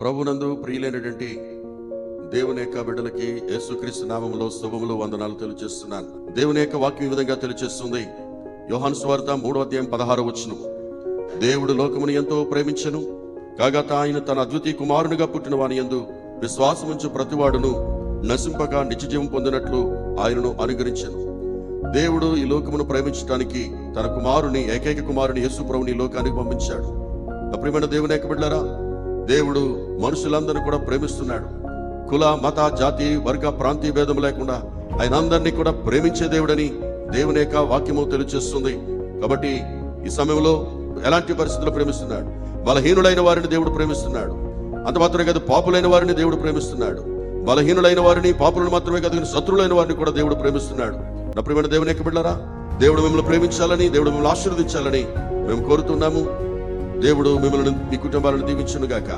ప్రభునందు ప్రియులైనటువంటి దేవుని యొక్క బిడ్డలకి యేసుక్రీస్తు నామములో శుభములు వందనాలు తెలియజేస్తున్నాను. దేవుని యొక్క వాక్యం ఈ విధంగా తెలియజేస్తుంది. యోహాను సువార్త 3:16 దేవుడు లోకమును ఎంతో ప్రేమించెను, కాగా ఆయన తన అద్వితీయ కుమారునిగా పుట్టిన వాని యందు విశ్వాసముంచు ప్రతివాడును నశింపక నిత్యజీవం పొందినట్లు ఆయనను అనుగ్రహించెను. దేవుడు ఈ లోకమును ప్రేమించడానికి తన కుమారుని, ఏకైక కుమారుని యేసు ప్రభుని ఈ లోకానికి పంపించాడు. ప్రియమైన దేవుని యొక్క బిడ్డలారా, దేవుడు మనుషులందరినీ కూడా ప్రేమిస్తున్నాడు. కుల, మత, జాతి, వర్గ, ప్రాంతీయ భేదం లేకుండా ఆయన అందరినీ కూడా ప్రేమించే దేవుడని దేవుని యొక్క వాక్యము తెలియజేస్తుంది. కాబట్టి ఈ సమయంలో ఎలాంటి పరిస్థితుల్లో ప్రేమిస్తున్నాడు? బలహీనులైన వారిని దేవుడు ప్రేమిస్తున్నాడు. అంత మాత్రమే కాదు, పాపులైన వారిని దేవుడు ప్రేమిస్తున్నాడు. బలహీనులైన వారిని, పాపులను మాత్రమే కాదు, శత్రులైన వారిని కూడా దేవుడు ప్రేమిస్తున్నాడు. నా ప్రియమైన దేవుని యొక్క బిడ్డలారా, దేవుడు మిమ్మల్ని ప్రేమించాలని, దేవుడు మిమ్మల్ని ఆశీర్వదించాలని మేము కోరుతున్నాము. దేవుడు మిమ్మల్ని, మీ కుటుంబాలను దీవించును గాక.